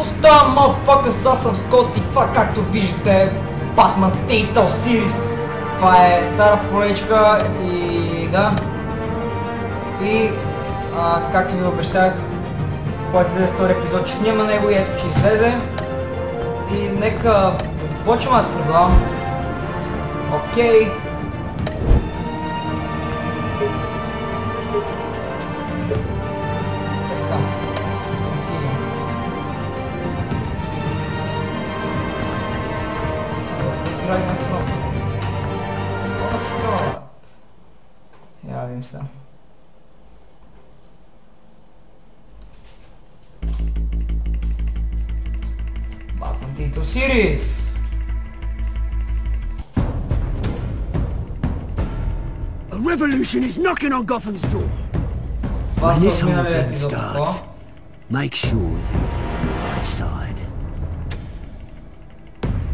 Става motherfuckers, аз съм Скот и това, както виждате, е Batman Telltale Series. Това е стара поречка и да. И както ви обещах, когато излезе втори епизод, че снима него и ето, че излезе. И нека да започвам, аз предлагам. Окей. Така. Трябва на страната. Това се кават. Явим се. Telltale Series. A revolution is knocking on Gotham's door. When this whole thing starts, make sure you're on the right side.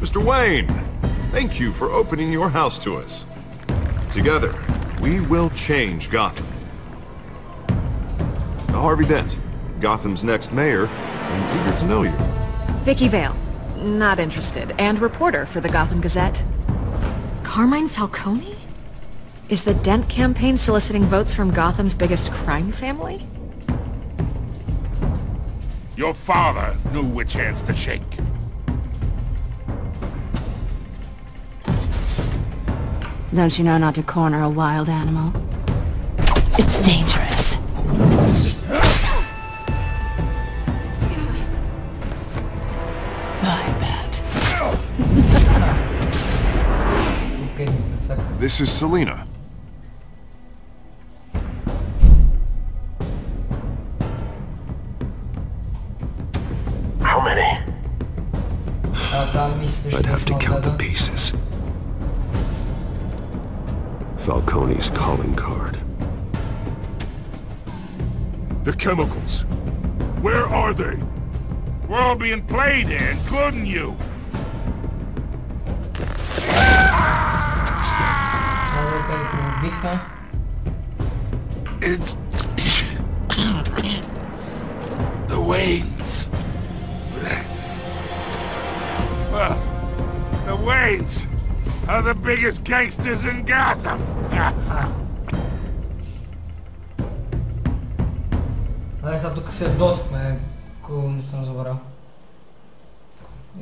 Mr. Wayne, thank you for opening your house to us. Together, we will change Gotham. Harvey Dent, Gotham's next mayor, and eager to know you. Vicky Vale. Not interested. And reporter for the Gotham Gazette. Carmine Falcone? Is the Dent campaign soliciting votes from Gotham's biggest crime family? Your father knew which hands to shake. Don't you know not to corner a wild animal? It's dangerous. This is Selina. How many? I'd have to count the pieces. Falcone's calling card. The chemicals. Where are they? We're all being played here, including you. It's the Waynes. Well, the Waynes are the biggest gangsters in Gotham. Сега тук се вдосахме, ако не съм забрал.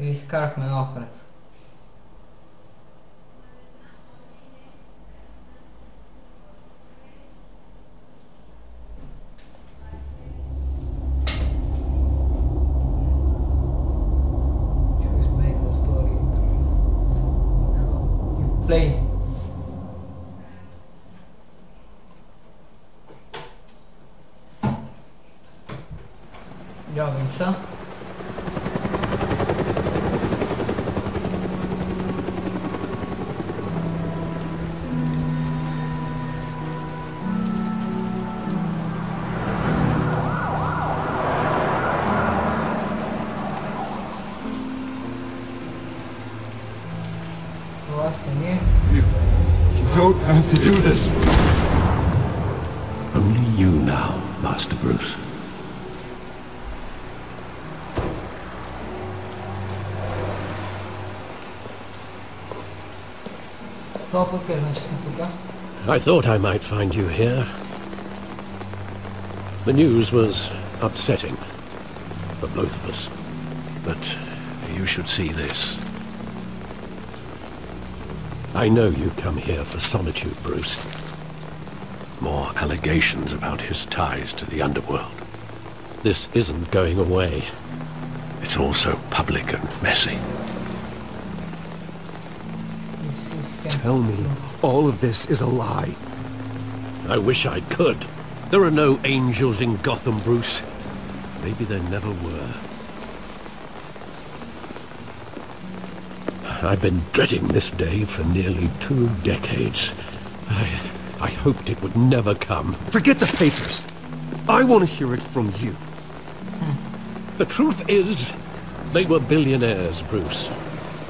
И изкарахме напред. Play. Явим се. You don't have to do this. Only you now, Master Bruce. I thought I might find you here. The news was upsetting for both of us. But you should see this. I know you come here for solitude, Bruce. More allegations about his ties to the underworld. This isn't going away. It's all so public and messy. Tell me, all of this is a lie. I wish I could. There are no angels in Gotham, Bruce. Maybe there never were. I've been dreading this day for nearly 2 decades. I hoped it would never come. Forget the papers. I want to hear it from you. The truth is, they were billionaires, Bruce.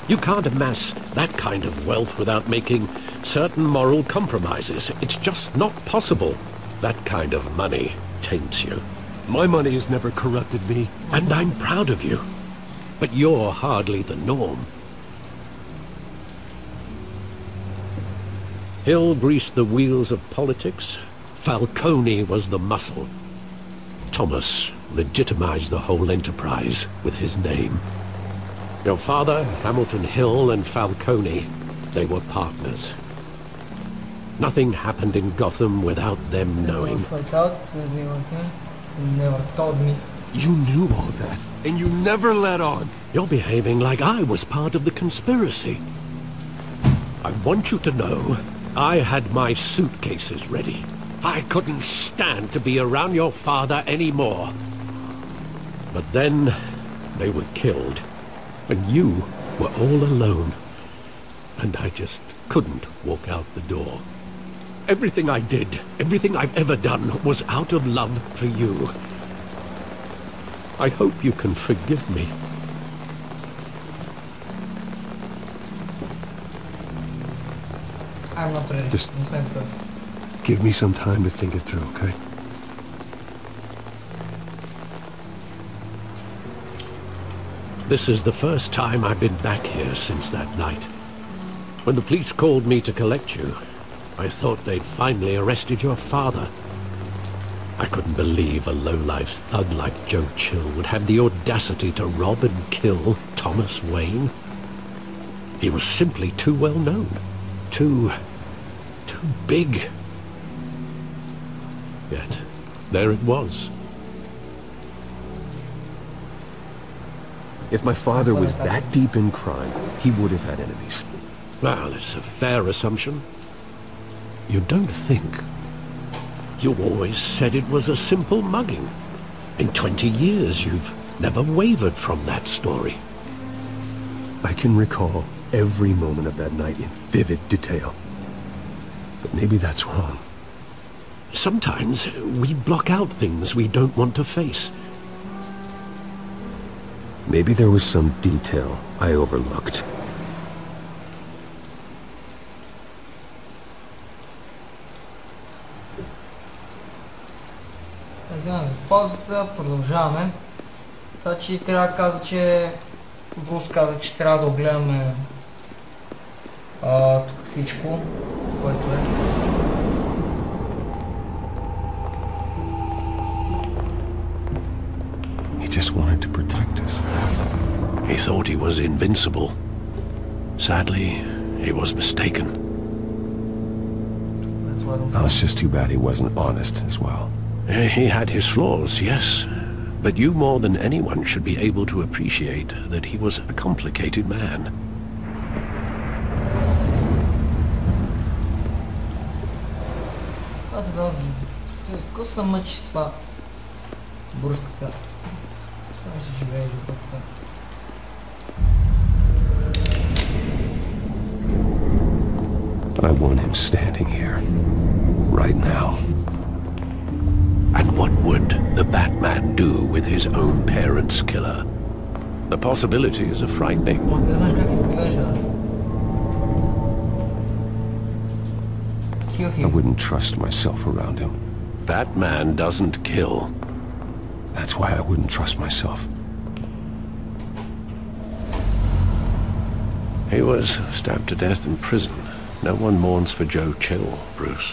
You can't amass that kind of wealth without making certain moral compromises. It's just not possible. That kind of money taints you. My money has never corrupted me. And I'm proud of you. but you're hardly the norm. Hill greased the wheels of politics. Falcone was the muscle. Thomas legitimized the whole enterprise with his name. Your father, Hamilton Hill, and Falcone, they were partners. Nothing happened in Gotham without them knowing. You never told me. You knew all that, and you never let on. You're behaving like I was part of the conspiracy. I want you to know, I had my suitcases ready. I couldn't stand to be around your father anymore. But then, they were killed, and you were all alone. And I just couldn't walk out the door. Everything I did, everything I've ever done, was out of love for you. I hope you can forgive me. I'm not ready. Just give me some time to think it through, okay? This is the first time I've been back here since that night. When the police called me to collect you, I thought they'd finally arrested your father. I couldn't believe a low-life thug like Joe Chill would have the audacity to rob and kill Thomas Wayne. He was simply too well known. Too big. Yet, there it was. If my father was that deep in crime, he would have had enemies. Well, it's a fair assumption. You don't think. You always said it was a simple mugging. In 20 years, you've never wavered from that story. I can recall every moment of that night in vivid detail. But maybe that's wrong. Sometimes we block out things we don't want to face. Maybe there was some detail I overlooked. Вземам за паузата, продължаваме. Сега, че трябва да каза, че Брус каза, че трябва да огледаме тук всичко, което е. He just wanted to protect us. He thought he was invincible. Sadly, he was mistaken. Oh, it's just too bad he wasn't honest as well. He had his flaws, yes. But you more than anyone should be able to appreciate that he was a complicated man. Какво се мъчи с това? Бурската. Там се живее живота. I want him standing here, right now. And what would the Batman do with his own parents' killer? The possibilities are frightening. I wouldn't trust myself around him. Batman doesn't kill. That's why I wouldn't trust myself. He was stabbed to death in prison. No one mourns for Joe Chill, Bruce.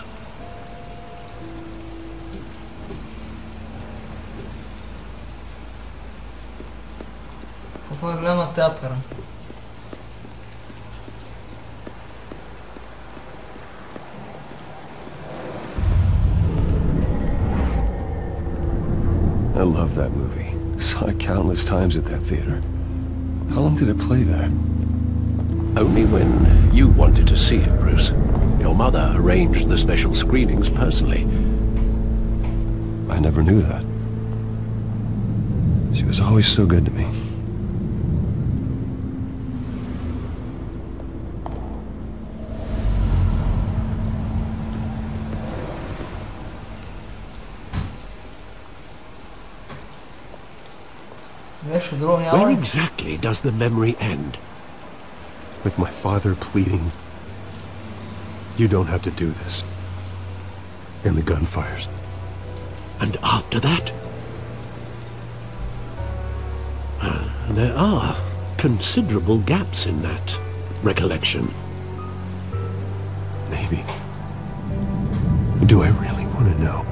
Какво е гледам театъра? I love that movie. Saw it countless times at that theater. How long did it play there? Only when you wanted to see it, Bruce. Your mother arranged the special screenings personally. I never knew that. She was always so good to me. Where exactly does the memory end? With my father pleading, "You don't have to do this." And the gunfires. And after that? There are considerable gaps in that recollection. Maybe. Do I really want to know?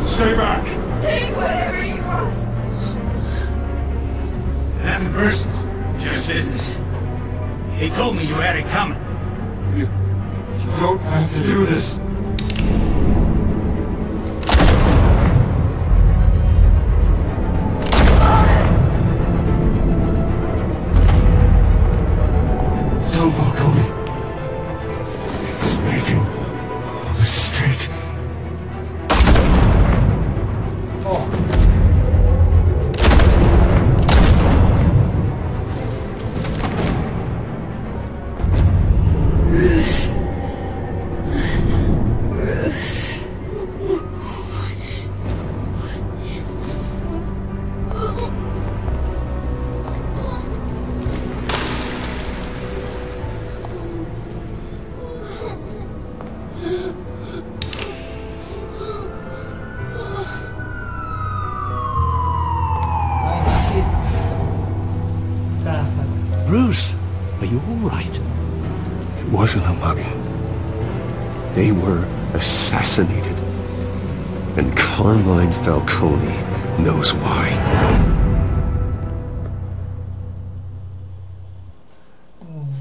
Stay back! Take whatever you want. Nothing personal, just business. He told me you had it coming. You don't have to do this. Don't follow me. He's making a mistake. Bruce, are you all right? It wasn't a mugging. They were assassinated. And Carmine Falcone knows why.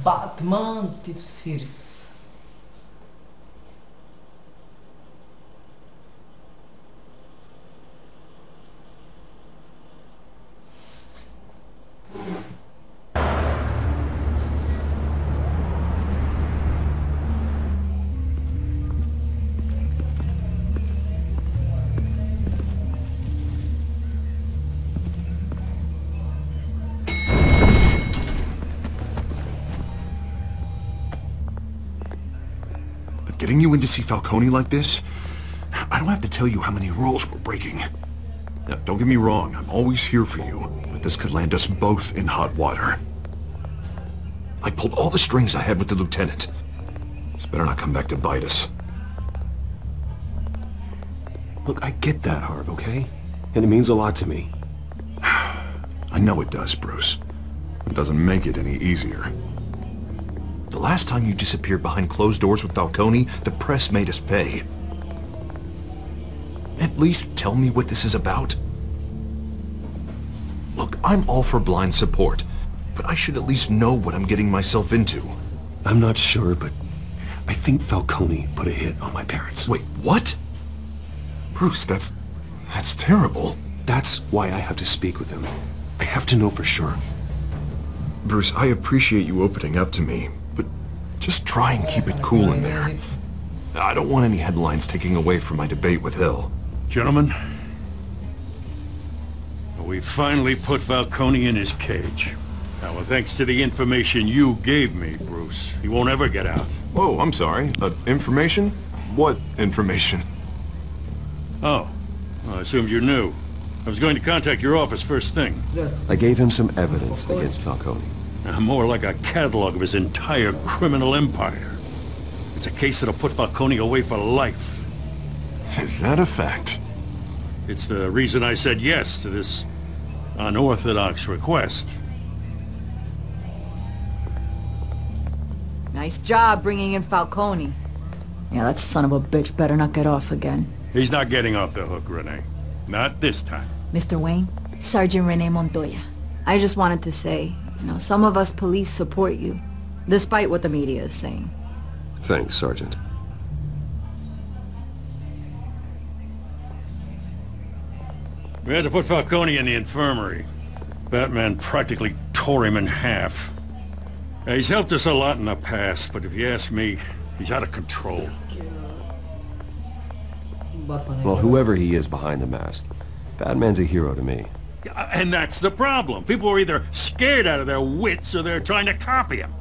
Batman Telltale Series. Getting you in to see Falcone like this? I don't have to tell you how many rules we're breaking. Now, don't get me wrong, I'm always here for you, but this could land us both in hot water. I pulled all the strings I had with the lieutenant. This better not come back to bite us. Look, I get that, Harv, okay? And it means a lot to me. I know it does, Bruce. It doesn't make it any easier. The last time you disappeared behind closed doors with Falcone, the press made us pay. At least tell me what this is about. Look, I'm all for blind support, but I should at least know what I'm getting myself into. I'm not sure, but I think Falcone put a hit on my parents. Wait, what? Bruce, that's terrible. That's why I have to speak with him. I have to know for sure. Bruce, I appreciate you opening up to me, but just try and keep it cool in there. I don't want any headlines taking away from my debate with Hill. Gentlemen, we finally put Falcone in his cage. Now, well, thanks to the information you gave me, Bruce, he won't ever get out. Whoa, I'm sorry. Information? What information? Oh, well, I assumed you knew. I was going to contact your office first thing. I gave him some evidence against Falcone. More like a catalog of his entire criminal empire. It's a case that'll put Falcone away for life. Is that a fact? It's the reason I said yes to this unorthodox request. Nice job bringing in Falcone. Yeah, that son of a bitch better not get off again. He's not getting off the hook, Renee. Not this time. Mr. Wayne, Sergeant Renee Montoya. I just wanted to say, some of us police support you, despite what the media is saying. Thanks, Sergeant. We had to put Falcone in the infirmary. Batman practically tore him in half. He's helped us a lot in the past, but if you ask me, he's out of control. Well, whoever he is behind the mask, Batman's a hero to me. And that's the problem. People are either scared out of their wits or they're trying to copy him.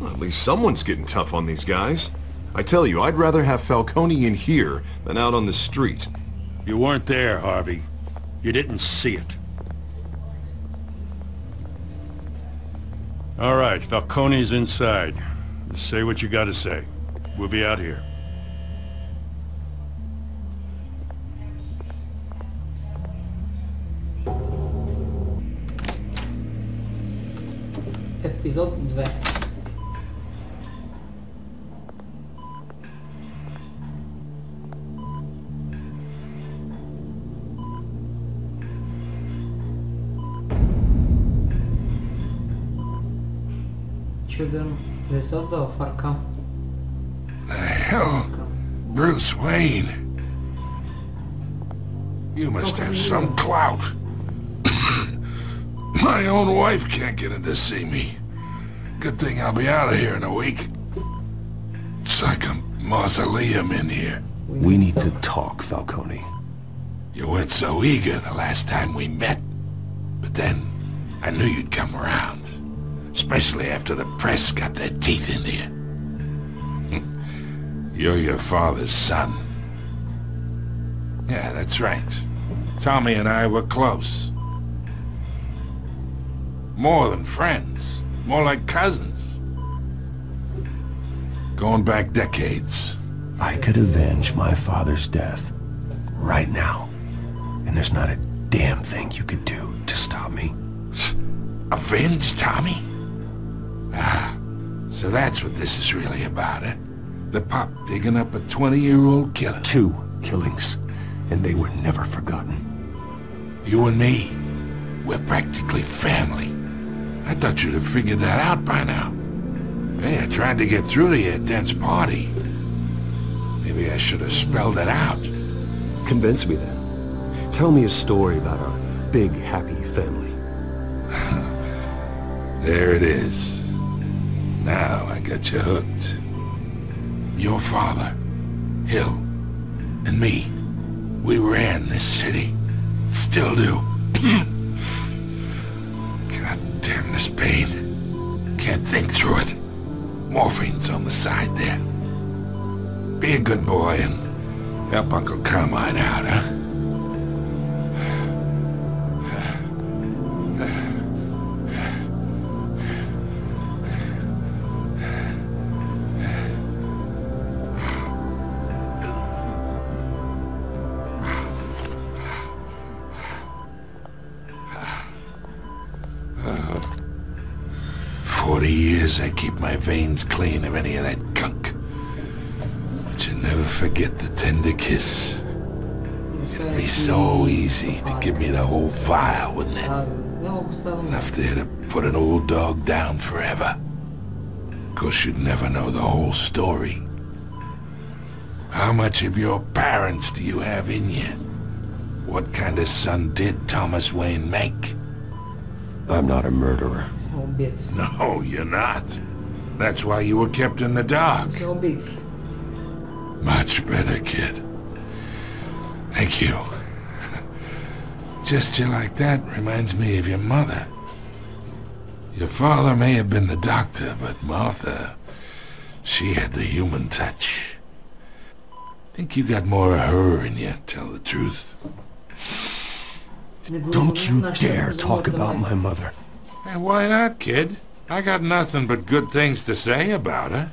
Well, at least someone's getting tough on these guys. I tell you, I'd rather have Falcone in here than out on the street. You weren't there, Harvey. You didn't see it. All right, Falcone's inside. Just say what you gotta say. We'll be out here. Epizod 2. Children, desert of Arkham. The hell? Bruce Wayne? You must have some clout. My own wife can't get in to see me. Good thing I'll be out of here in a week. It's like a mausoleum in here. We need to talk, Falcone. You weren't so eager the last time we met. But then, I knew you'd come around. Especially after the press got their teeth into you. You're your father's son. Yeah, that's right. Tommy and I were close. More than friends. More like cousins. Going back decades. I could avenge my father's death right now. And there's not a damn thing you could do to stop me. Avenge Tommy? Ah, so that's what this is really about, eh? The pup digging up a 20-year-old killer. 2 killings, and they were never forgotten. You and me, we're practically family. I thought you'd have figured that out by now. Hey, I tried to get through to you at Dent's party. Maybe I should have spelled it out. Convince me then. Tell me a story about our big, happy family. There it is. Now I got you hooked. Your father, Hill, and me, we ran this city. Still do. God damn this pain. Can't think through it. Morphine's on the side there. Be a good boy and help Uncle Carmine out, huh? I keep my veins clean of any of that gunk. But you never forget the tender kiss. It'd be so easy to give me the whole vial, wouldn't it? Enough there to put an old dog down forever. Of course, you'd never know the whole story. How much of your parents do you have in you? What kind of son did Thomas Wayne make? I'm not a murderer. No, you're not. That's why you were kept in the dark. Much better, kid. Thank you. Gesture like that reminds me of your mother. Your father may have been the doctor, but Martha, she had the human touch. Think you got more of her in you, tell the truth. Don't you dare talk about my mother. Hey, why not, kid? I got nothing but good things to say about her.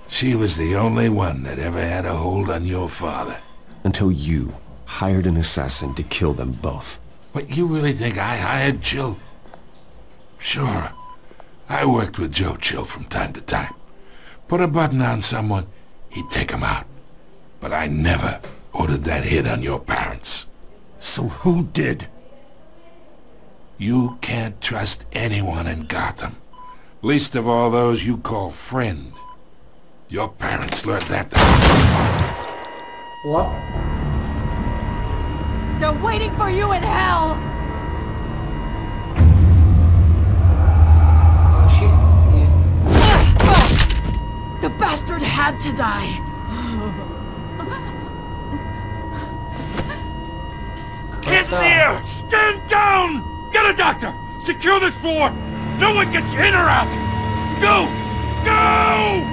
She was the only one that ever had a hold on your father. Until you hired an assassin to kill them both. What, you really think I hired Chill? Sure. I worked with Joe Chill from time to time. Put a button on someone, he'd take him out. But I never ordered that hit on your parents. So who did? You can't trust anyone in Gotham. Least of all those you call friend. Your parents learned that. What? They're waiting for you in hell! The bastard had to die! Hands in the air! Stand down! Get a doctor! Secure this floor! No one gets in or out! Go! Go!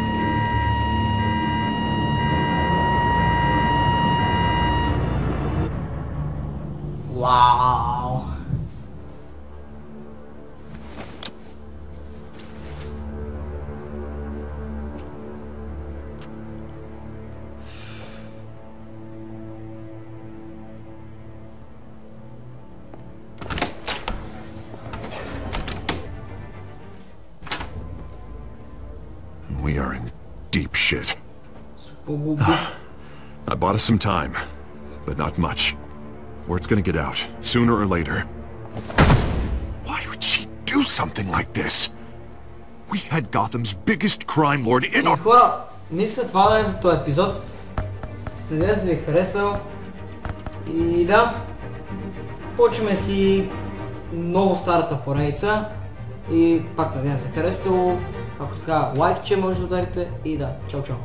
shit. I bought us some time, but not much. Word's gonna get out, sooner or later. Why would she do something like this? We had Gotham's biggest crime lord in our... Хора, мисля това да е за този епизод. Надявам ви е харесал. И да, почваме си много старата поредица. И пак надявам се е харесало. Ако така, лайкче може да ударите. И да, чао чао.